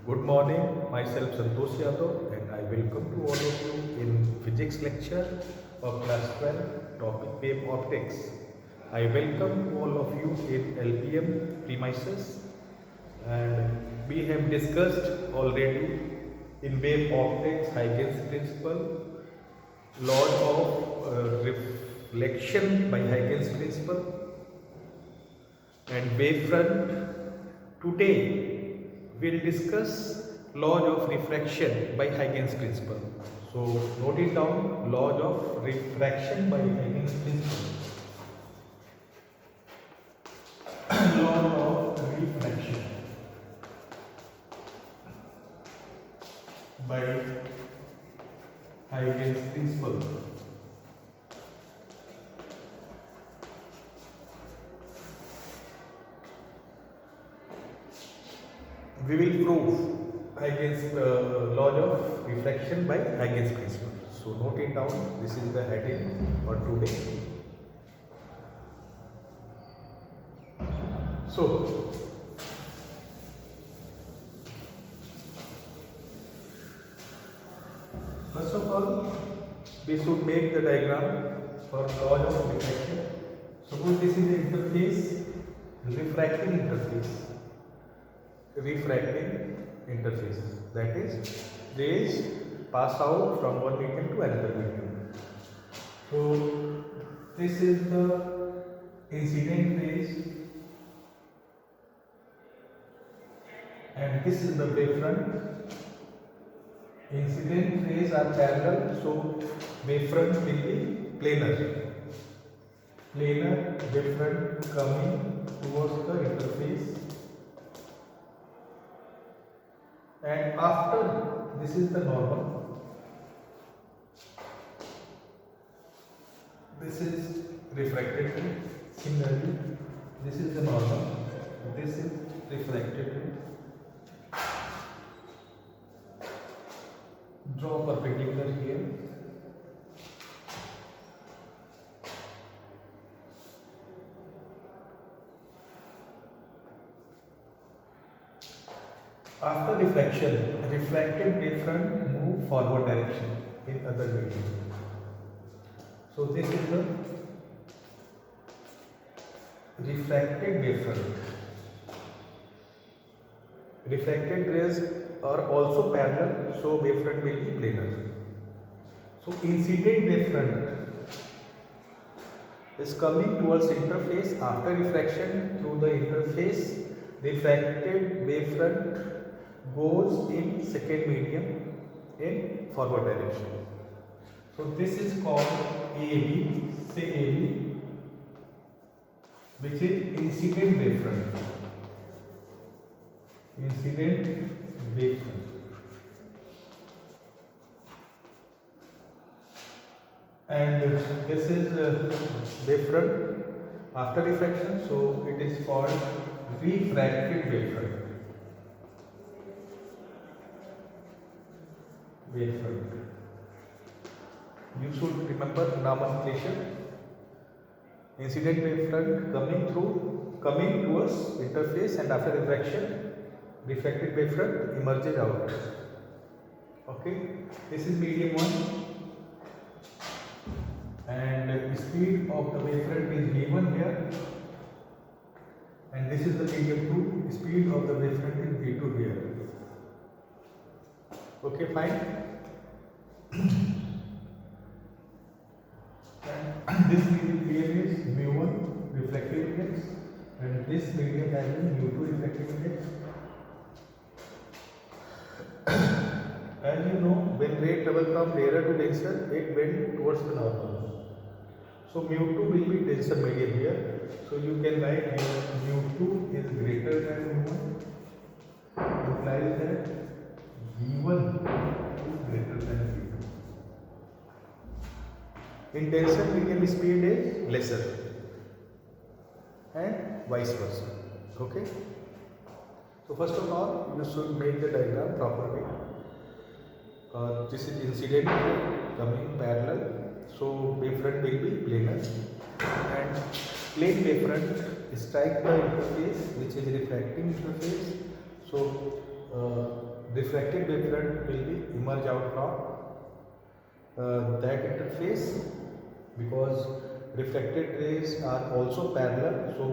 Good morning, myself Santosh Yadav and I welcome to all of you in physics lecture of class 12 topic wave optics. I welcome all of you in LPM premises and we have discussed already in wave optics Huygens principle, law of reflection by Huygens principle and wavefront. Today we'll discuss law of refraction by Huygens principle. So note it down, law of refraction by Huygens principle. Law of refraction by Huygens principle. We will prove Huygens law of refraction by Huygens principle. So note it down. This is the heading for today. So first of all, we should make the diagram for law of refraction. Suppose this is the interface, refracting interface. Refracting interface, that is rays pass out from one medium to another medium. So this is the incident rays and this is the wavefront. Incident rays are parallel, so wavefront will be planar. Planar wavefront coming towards the interface. And after this is the normal, this is refracted ray. Similarly, this is the normal, this is refracted ray. Draw perpendicular here. After refraction, refracted wavefront move forward direction in other medium. So this is the refracted wavefront. Refracted rays are also parallel, so wavefront will be planar. So incident wavefront is coming towards interface after refraction through the interface. Refracted wavefront goes in second medium in forward direction. So this is called AB, say AB, which is incident wavefront. Incident wavefront. And this is wavefront after refraction, so it is called refracted wavefront. Wavefront. You should remember nomenclature. Incident wavefront coming towards interface and after refraction, refracted wavefront emerges out. Okay, this is medium 1 and the speed of the wavefront is v1 here, and this is the medium 2, speed of the wavefront is v2 here. Okay, fine. And this medium is mu1 reflective index and this medium has mu2 reflective index. As you know, when ray travel from rarer to denser, it bends towards the normal. So mu2 will be denser medium here. So you can write mu2 is greater than mu1, implies that v1 is greater than v2. In denser medium, speed is lesser and vice versa. Okay. So first of all, you should make the diagram properly. This is incident coming parallel, so wavefront will be planar, and plane wavefront strike the interface which is refracting interface. So refracted wavefront will be emerge out from that interface, because reflected rays are also parallel, so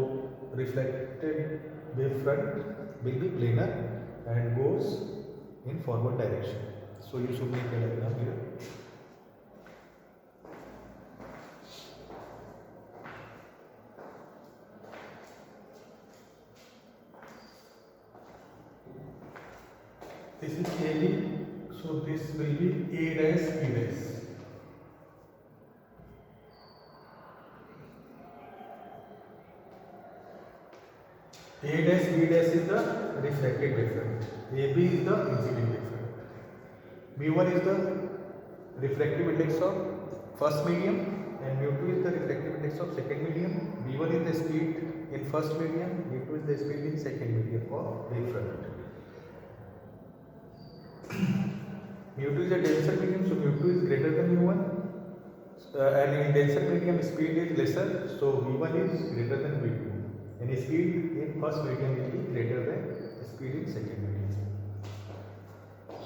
reflected wavefront will be planar and goes in forward direction. So you should make a diagram here. This is AB, so this will be A dash B dash. A dash B dash is the refracted wavefront. AB is the incident wavefront. mu1 is the refractive index of first medium and mu2 is the refractive index of second medium. v1 is the speed in first medium, v2 is the speed in second medium of wavefront. mu2 is a denser medium, so mu2 is greater than mu1, and in denser medium speed is lesser, so v1 is greater than v2, and speed in first medium will be greater than speed in second medium.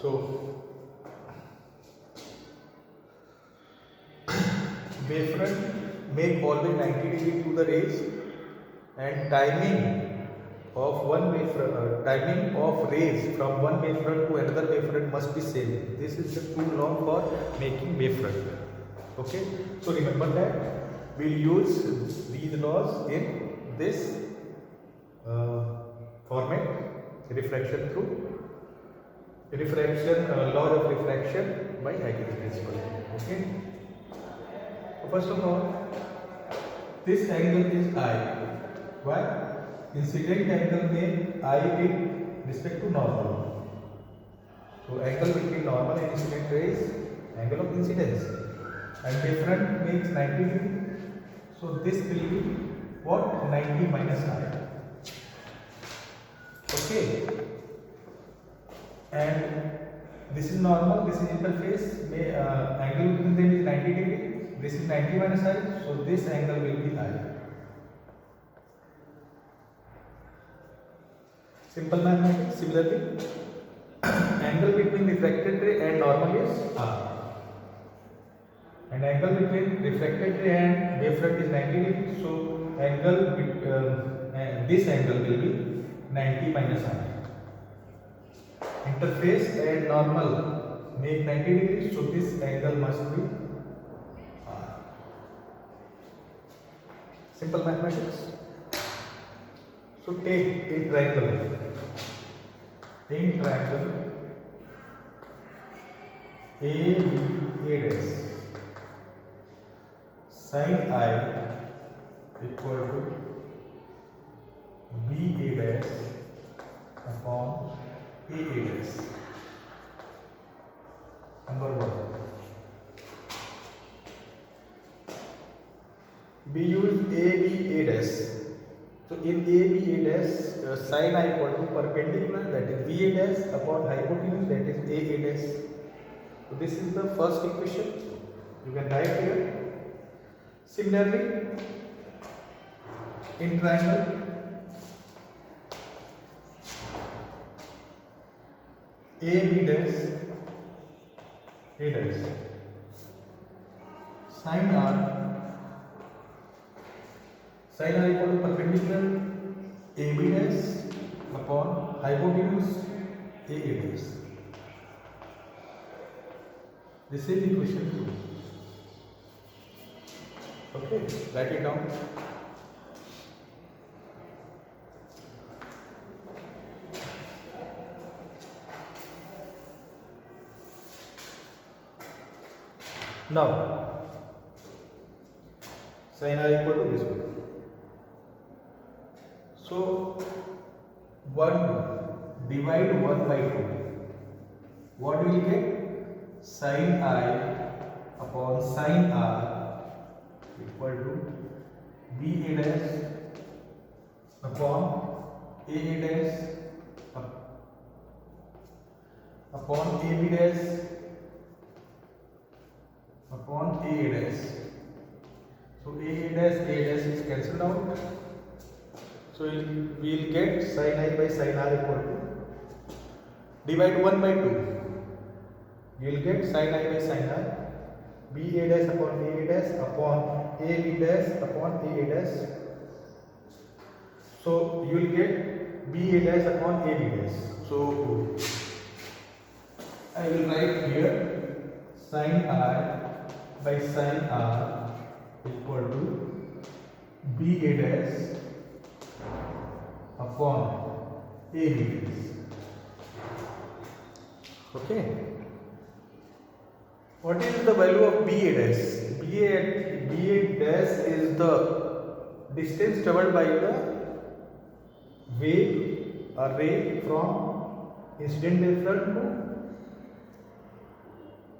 So wavefront make always 90 degree to the rays, and timing of timing of rays from one wavefront to another wavefront must be same. This is the too long for making wavefront. Okay, so remember that we'll use these laws in this format: refraction through law of refraction by Hagel's principle. Okay, so first of all, this angle is I. Why? Incident angle में I with respect to normal. So angle between normal and incident rays, angle of incidence, and wavefront makes 90 degree. So this will be what? 90 minus I. Okay. And this is normal. This is interface. Angle between them is 90 degree. This is 90 minus I. So this angle will be I. Simple mathematics. Similarly, angle between refracted ray and normal is R, and angle between refracted ray and wavefront is 90 degree. So this angle will be 90 minus R. Interface and normal make 90 degrees, so this angle must be R. Simple mathematics. So take a triangle. In triangle A dash, sin I equal to B A dash upon A dash. Number 1. We use A dash. So in A dash, sin I equal to perpendicular, that is B A dash, upon hypotenuse, that is A dash. So this is the first equation. You can write here. Similarly, in triangle A dash, sin R equal to perpendicular AB dash upon hypotenuse AA dash. This is equation 2. Okay, write it down. Now, sin R equal to this one. So, 1 divide 1 by 2. What will you get? Sin I upon sin R equal to B A dash upon A dash upon A B dash upon A dash. So A dash is cancelled out. So we will get sin I by sin R equal to divide 1 by 2, you will get sin I by sin R, B A dash upon A dash upon A B dash upon A dash. So you will get B A dash upon A B dash. So I will write here sin I by sin R equal to B A dash upon A B dash. Okay. What is the value of BA dash? BA dash is the distance traveled by the wave or ray from incident wavefront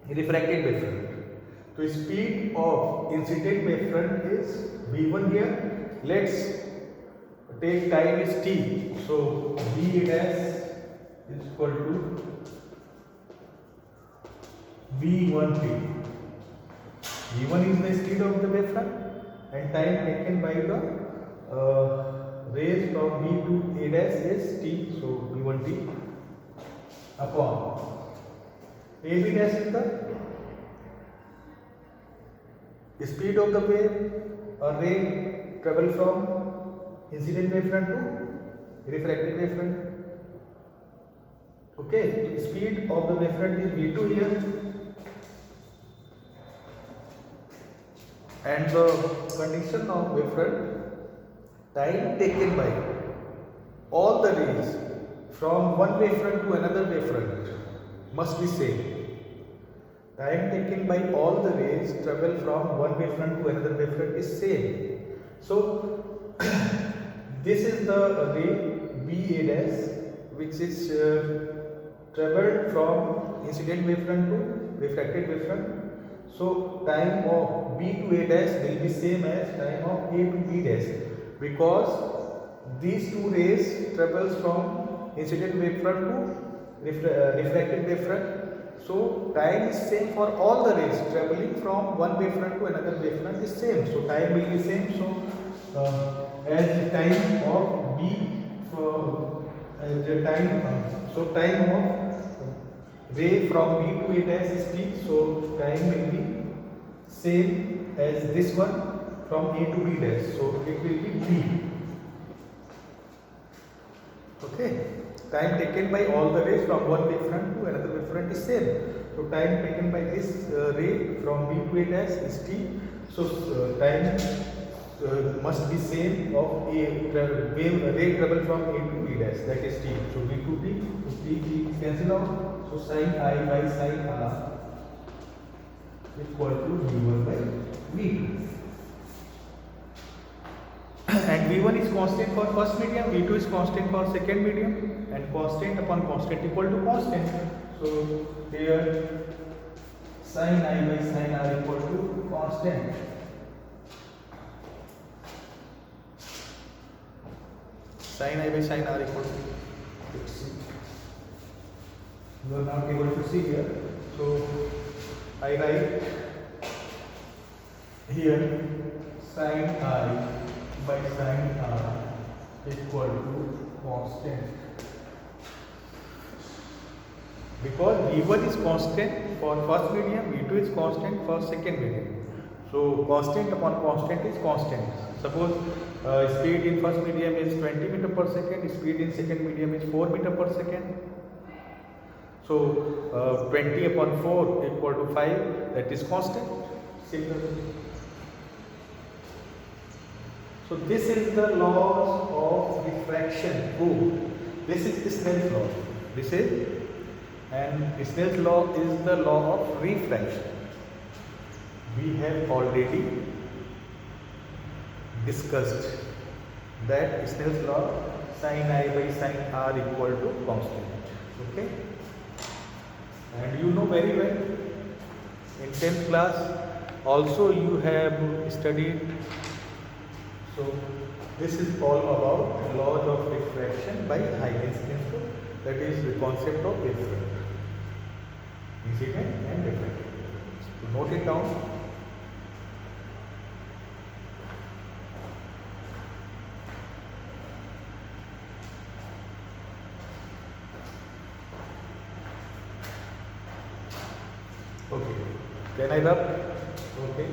to refracted wavefront. So speed of incident wavefront is v1 here. Let's take time is t. So BA dash is equal to v1t. v1 is the speed of the wavefront and time taken by the rays from B to A dash is t. So v1t upon AB dash is the speed of the wave or ray travel from incident wavefront to refracted wavefront. Okay, speed of the wavefront is v2 here. And the condition of wavefront, time taken by all the rays from one wavefront to another wavefront must be same. Time taken by all the rays travel from one wavefront to another wavefront is same. So this is the ray BA dash which is traveled from incident wavefront to refracted wavefront. So time of B to A dash will be same as time of A to B dash, because these two rays travels from incident wavefront to refracted wavefront. So time is same for all the rays traveling from one wavefront to another wavefront is same. So time will be same. So as time of B the time so time of ray from B to A dash is t, so time will be same as this one from A to B dash, so it will be t. Okay, time taken by all the rays from one wavefront to another wavefront is same, so time taken by this ray from B to A dash is t, so time must be same of ray travel from A to B dash, that is t. So V to t, so t cancel out. So sin I by sin R equal to V1 by V2. And V1 is constant for first medium, V2 is constant for second medium, and constant upon constant equal to constant. So here sin I by sin R equal to constant. Sin I by sin R equal to, let's see. You are not able to see here, so I write here sin I by sin R equal to constant, because V1 is constant for first medium, V2 is constant for second medium. So constant upon constant is constant. Suppose speed in first medium is 20 meter per second, speed in second medium is 4 meter per second. So 20 upon 4 equal to 5, that is constant. Similarly. So this is the laws of refraction. Oh, this is Snell's law. This is, and Snell's law is the law of refraction. We have already discussed that Snell's law, sin I by sin R equal to constant. Okay. And you know very well, in 10th class also you have studied. So this is all about the laws of refraction by Huygens principle, that is the concept of wavefront, incident and refracted. So note it down. Okay. Can I rub? Okay.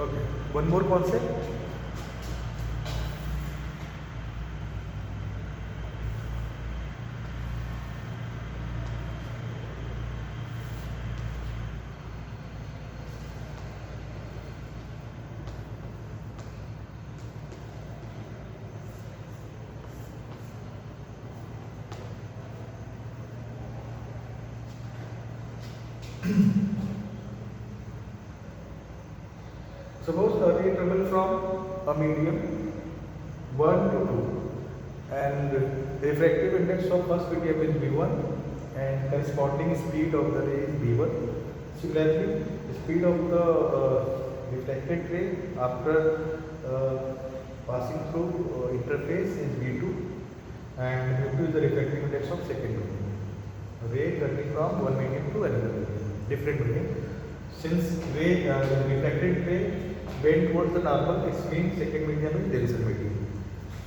Okay. One more concept. Suppose a ray travel from a medium 1 to 2 and the refractive index of first medium is V1 and corresponding speed of the ray is V1. Similarly, the speed of the reflected ray after passing through interface is V2 and V2 is the refractive index of second medium. Ray turning from one medium to another medium, different medium. Since ray, refracted ray went towards the normal, its mean second medium is denser medium.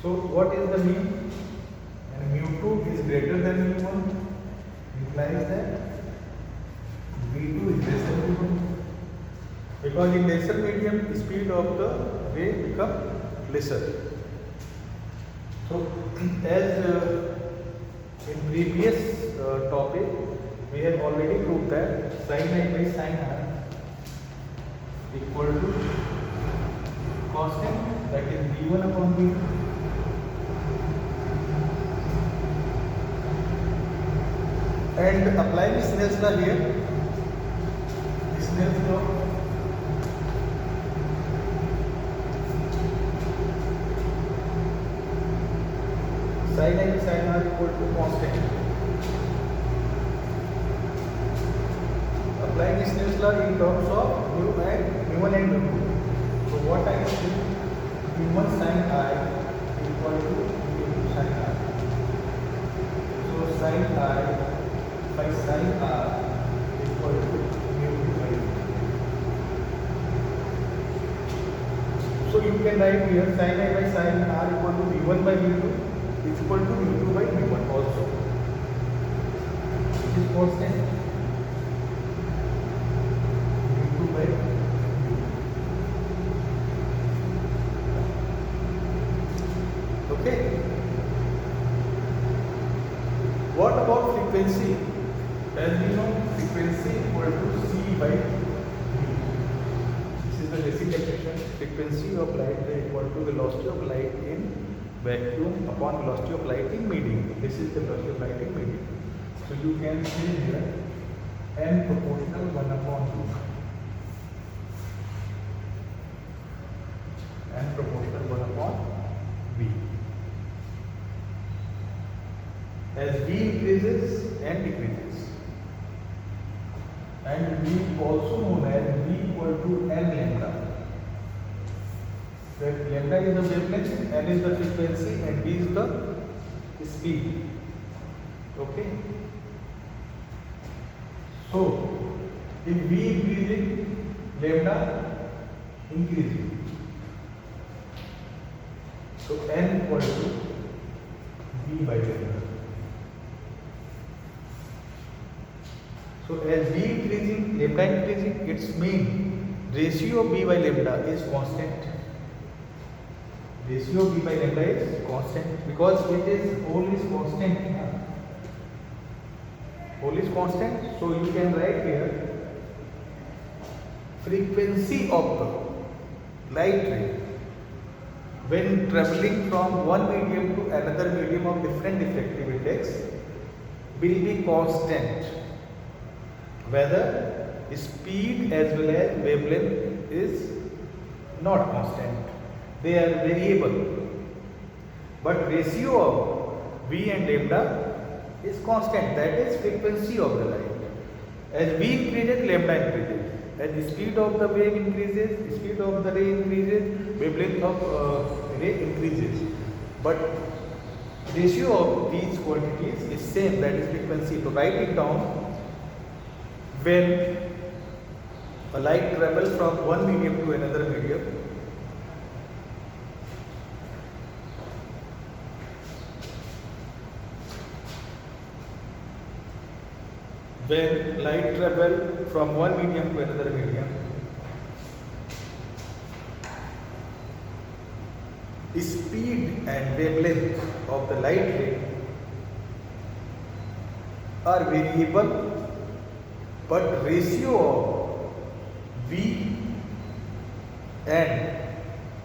So what is the mean? And mu2 is greater than mu1 implies that v2 is less than mu1, because in denser medium the speed of the ray become lesser. So as in previous topic we have already proved that sin I by sin r equal to constant, that is v1 upon v2, and applying Snell's law here, Snell's law sin I by sin r equal to constant. Applying Snell's law in terms of mu1 and mu2. So what I see, mu1 sin I equal to mu2 sin r. So sin I by sin r equal to mu2 by mu2. So you can write here sin I by sin r equal to v1 by v2 is equal to mu2 by mu1 also. This is constant. Okay. What about frequency? As we know, frequency equal to C by V. This is the basic expression. Frequency of light is equal to velocity of light in vacuum upon velocity of light in medium. This is the velocity of light in medium. So you can see here n proportional 1 upon 2. N proportional 1 upon V. As V increases, N decreases. And V also known as V equal to N lambda. That lambda is the wavelength, N is the frequency, and V is the speed. Okay. So, if V increasing, lambda increasing. So N equal to V by lambda. So as V increasing, lambda increasing, its mean ratio of V by lambda is constant. Ratio of V by lambda is constant because it is whole is constant. Whole is constant. So you can write here frequency of the light ray when traveling from one medium to another medium of different diffractive index will be constant, whether speed as well as wavelength is not constant, they are variable, but ratio of V and lambda is constant, that is frequency of the light. As V increases, lambda increases. As the speed of the wave increases, speed of the ray increases, wavelength of ray increases. But ratio of these quantities is same, that is frequency. So write it down. When a light travels from one medium to another medium, when light travel from one medium to another medium, speed and wavelength of the light ray are variable, but ratio of V and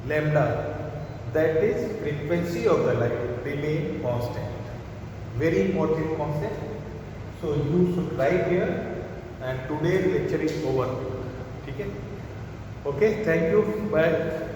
lambda, that is frequency of the light, remain constant. Very important concept. So you should write here, and today's lecture is over. Okay? Okay, thank you. Bye.